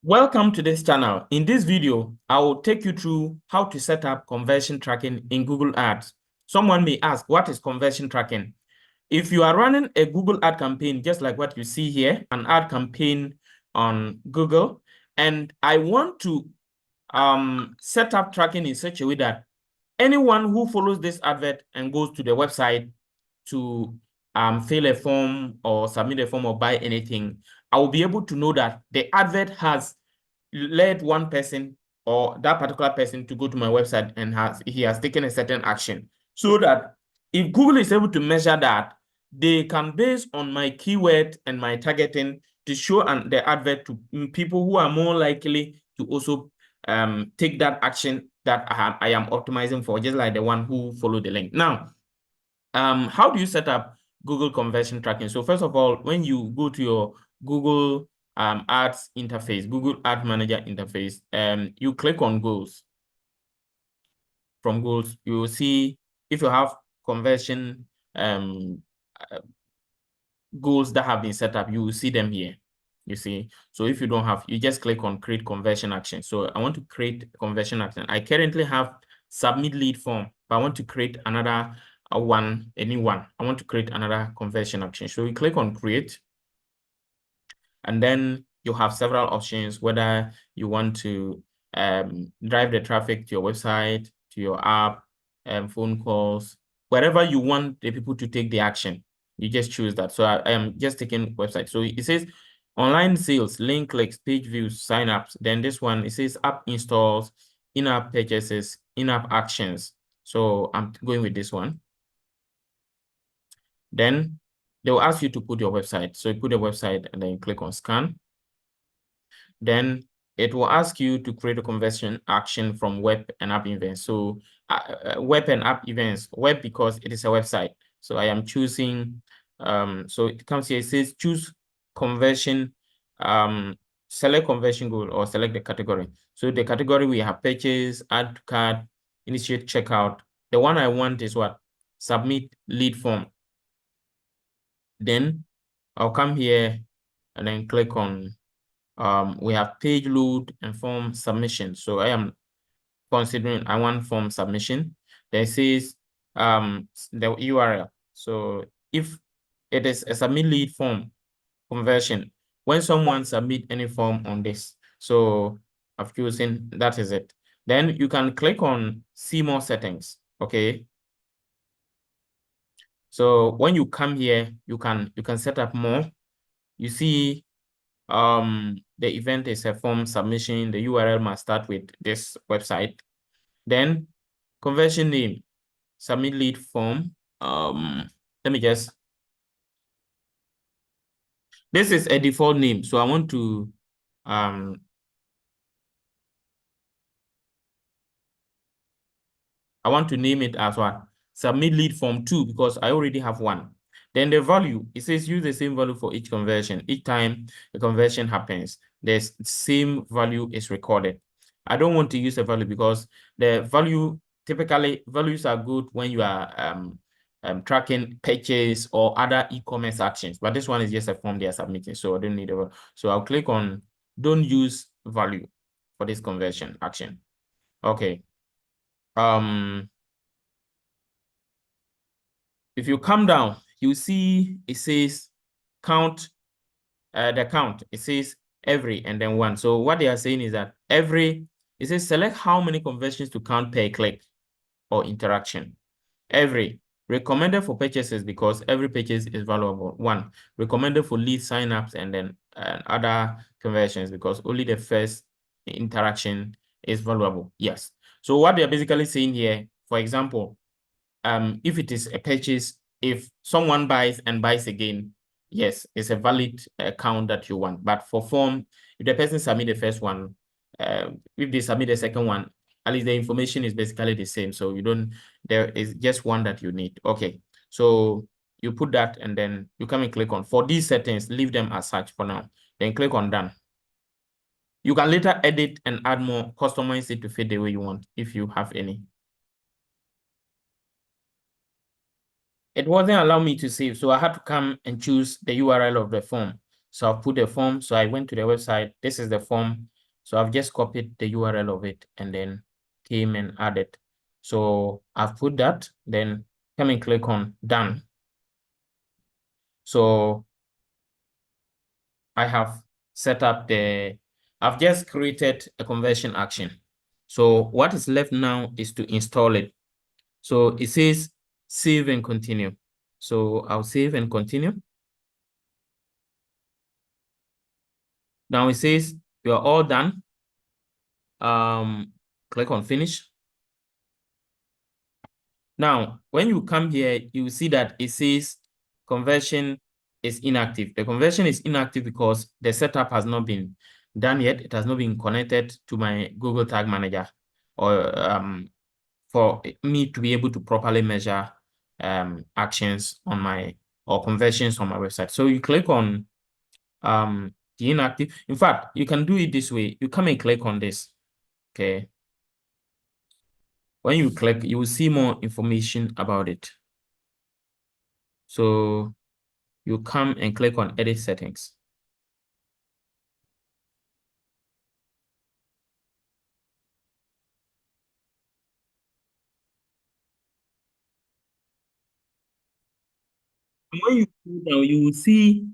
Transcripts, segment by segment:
Welcome to this channel. In this video, I will take you through how to set up conversion tracking in Google Ads. Someone may ask, what is conversion tracking? If you are running a Google ad campaign, just like what you see here, an ad campaign on Google, and I want to set up tracking in such a way that anyone who follows this advert and goes to the website to fill a form or submit a form or buy anything, I will be able to know that the advert has led one person or that particular person to go to my website and he has taken a certain action. So that if Google is able to measure that, they can base on my keyword and my targeting to show the advert to people who are more likely to also take that action that I am optimizing for, just like the one who followed the link. Now, how do you set up Google conversion tracking? So first of all, when you go to your Google Ads interface, Google Ad Manager interface, you click on goals. From goals, you will see if you have conversion goals that have been set up, you will see them here. You see, so if you don't have, you just click on create conversion action. So I want to create conversion action. I currently have submit lead form, but I want to create another I want to create another conversion action. So you click on create, and then you have several options, whether you want to drive the traffic to your website, to your app, phone calls, wherever you want the people to take the action. You just choose that. So I am just taking website. So it says online sales, link clicks, page views, signups. Then this one, it says app installs, in-app purchases, in-app actions. So I'm going with this one. Then they will ask you to put your website. So you put your website and then you click on scan. Then it will ask you to create a conversion action from web and app events. So web and app events, web because it is a website. So I am choosing, so it comes here, it says choose conversion, select conversion goal or select the category. So the category we have purchase, add to cart, initiate checkout. The one I want is what? Submit lead form. Then I'll come here and then click on, we have page load and form submission. So I am considering I want form submission. Then it says the URL. So if it is a submit lead form conversion, when someone submit any form on this, so I've chosen that is it. Then you can click on see more settings. Okay. So when you come here, you can set up more. You see the event is a form submission. The URL must start with this website. Then conversion name, submit lead form. Let me just, this is a default name. So I want to name it as what? Submit lead form 2, because I already have one. Then the value, it says use the same value for each conversion. Each time the conversion happens, the same value is recorded. I don't want to use a value because the value, typically values are good when you are tracking purchase or other e-commerce actions, but this one is just a form they are submitting, so I don't need a. So I'll click on don't use value for this conversion action. Okay. If you come down, you see it says count, the count. It says every and then one. So what they are saying is that every, it says select how many conversions to count per click or interaction. Every, recommended for purchases because every purchase is valuable. One, recommended for lead signups and then other conversions because only the first interaction is valuable. Yes. So what they're basically saying here, for example, if it is a purchase, if someone buys and buys again, yes, it's a valid count that you want. But for form, if the person submit the first one, if they submit the second one, at least the information is basically the same. So you don't, there is just one that you need. Okay, so you put that and then you come and click on, for these settings, leave them as such for now. Then click on done. You can later edit and add more, customize it to fit the way you want if you have any. It wasn't allowing me to save, so I had to come and choose the URL of the form. So I've put the form. So I went to the website. This is the form. So I've just copied the URL of it and then came and added. So I've put that, then come and click on done. So I have set up I've just created a conversion action. So what is left now is to install it. So it says save and continue. So I'll save and continue. Now it says you are all done. Click on finish. Now, when you come here, you see that it says conversion is inactive. The conversion is inactive because the setup has not been done yet. It has not been connected to my Google Tag Manager or for me to be able to properly measure actions on my or conversions on my website. So you click on the inactive. In fact, you can do it this way. You come and click on this. Okay. When you click, you will see more information about it. So you come and click on edit settings. And when you go down, you will see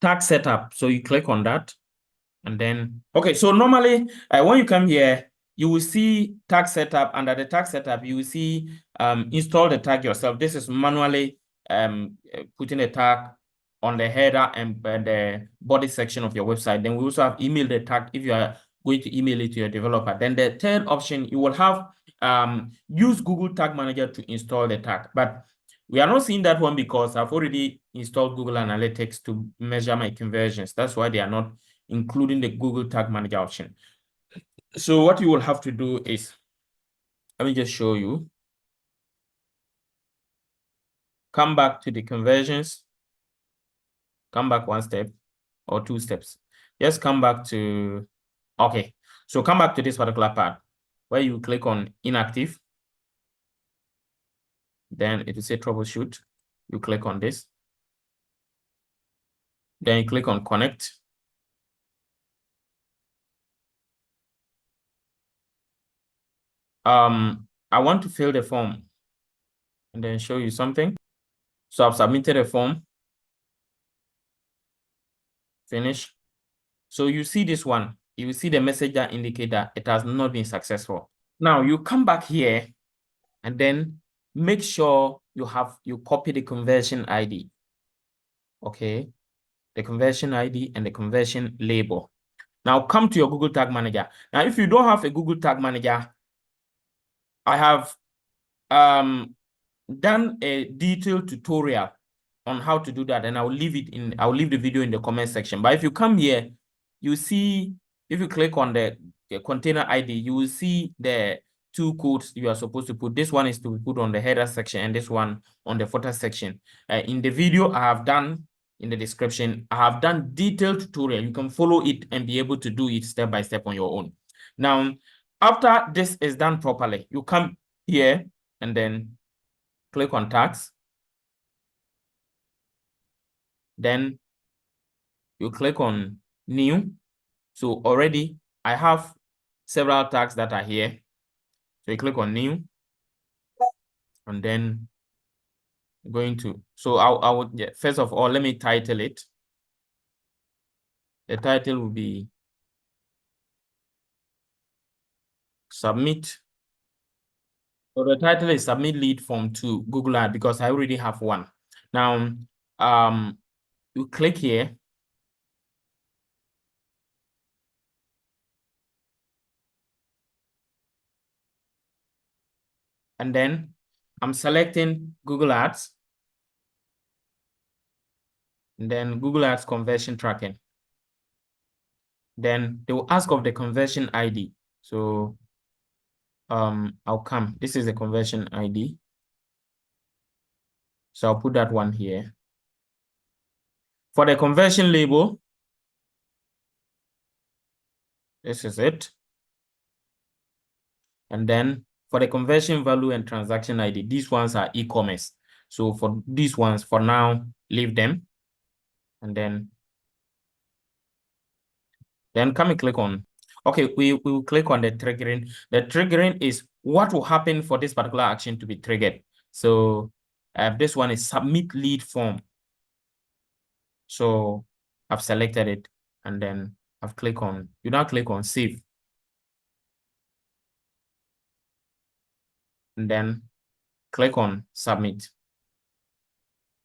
tag setup. So you click on that. And then, okay, so normally when you come here, you will see tag setup. Under the tag setup, you will see install the tag yourself. This is manually putting a tag on the header and the body section of your website. Then we also have email the tag if you are going to email it to your developer. Then the third option, you will have use Google Tag Manager to install the tag. But we are not seeing that one because I've already installed Google Analytics to measure my conversions. That's why they are not including the Google Tag Manager option. So what you will have to do is, let me just show you. Come back to the conversions. Come back one step or two steps. Just come back to, okay. So come back to this particular part where you click on inactive. Then it will say troubleshoot. You click on this. Then you click on connect. I want to fill the form and then show you something. So I've submitted a form. Finish. So you see this one. You will see the message that indicates that it has not been successful. Now you come back here and then make sure you copy the conversion ID. Okay. The conversion ID and the conversion label. Now come to your Google Tag Manager. Now, if you don't have a Google Tag Manager, I have done a detailed tutorial on how to do that, and I'll leave the video in the comment section. But if you come here, you see, if you click on the container ID, you will see the two codes you are supposed to put. This one is to be put on the header section and this one on the footer section. In the video I have done in the description, I have done detailed tutorial. You can follow it and be able to do it step by step on your own. Now, after this is done properly, you come here and then click on tags. Then you click on new. So already I have several tags that are here. So you click on new and then going to, so I would, yeah, first of all, let me title it. The title will be submit. So the title is submit lead form to Google Ads because I already have one. Now, you click here. And then I'm selecting Google Ads. And then Google Ads conversion tracking. Then they will ask of the conversion ID. So I'll come. This is the conversion ID. So I'll put that one here. For the conversion label, this is it. And then for the conversion value and transaction ID, these ones are e-commerce. So for these ones, for now, leave them. and then come and click on. Okay, we will click on the triggering. The triggering is what will happen for this particular action to be triggered. So this one is submit lead form. So I've selected it and then I've clicked on, you now click on save. And then click on submit.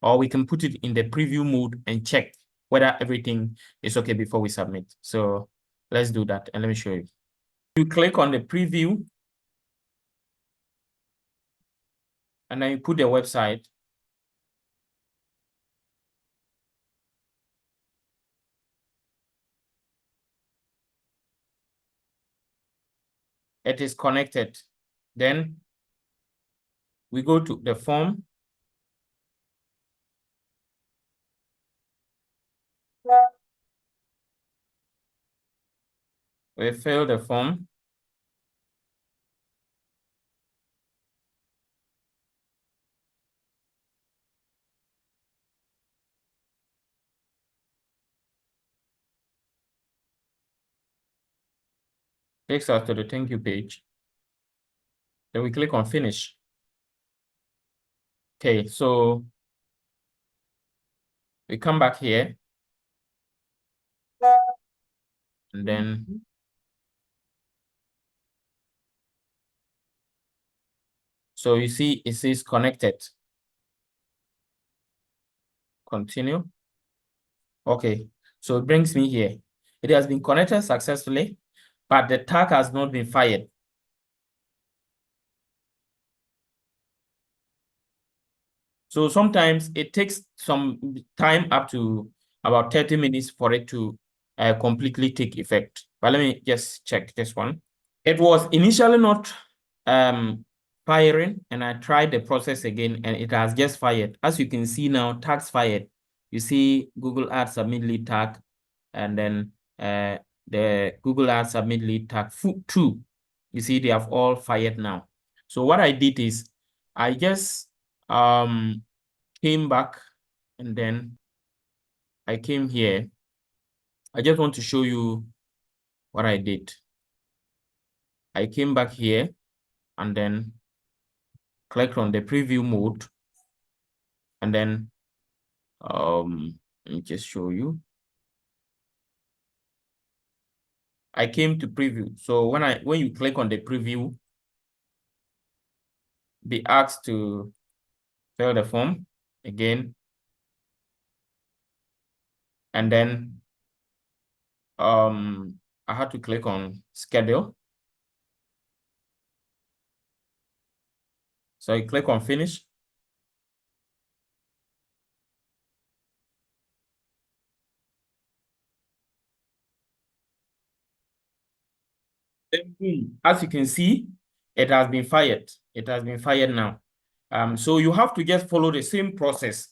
Or we can put it in the preview mode and check whether everything is okay before we submit. So let's do that and let me show you. You click on the preview and then you put the website. It is connected. Then we go to the form. We fill the form. Takes us to the thank you page. Then we click on finish. Okay, so we come back here. And then so you see it says connected. Continue. Okay, so it brings me here. It has been connected successfully, but the tag has not been fired. So sometimes it takes some time, up to about 30 minutes, for it to completely take effect. But let me just check this one. It was initially not firing, and I tried the process again, and it has just fired. As you can see now, tags fired. You see Google Ads submit lead tag, and then the Google Ads submit lead tag 2. You see they have all fired now. So what I did is I just came back, and then I came here. I just want to show you what I did. I came back here and then clicked on the preview mode, and then let me just show you. I came to preview. So when you click on the preview, be asked to fill the form again, and then I had to click on schedule. So I click on finish. As you can see, it has been fired. It has been fired now. So you have to just follow the same process.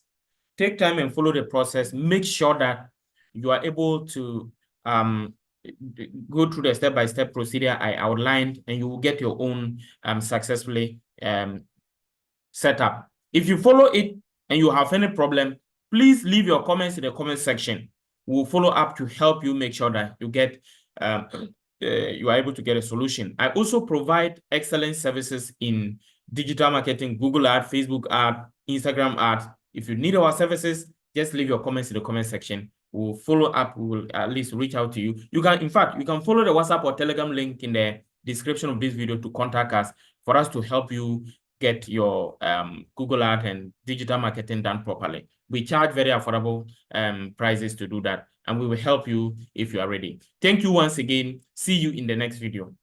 Take time and follow the process. Make sure that you are able to go through the step-by-step procedure I outlined, and you will get your own successfully set up. If you follow it and you have any problem, please leave your comments in the comment section. We'll follow up to help you make sure that you get you are able to get a solution. I also provide excellent services in digital marketing, Google Ads, Facebook Ads, Instagram Ads. If you need our services, just leave your comments in the comment section. We'll follow up. We will at least reach out to you. You can, in fact, you can follow the WhatsApp or Telegram link in the description of this video to contact us for us to help you get your Google Ads and digital marketing done properly. We charge very affordable prices to do that, and we will help you if you are ready. Thank you once again. See you in the next video.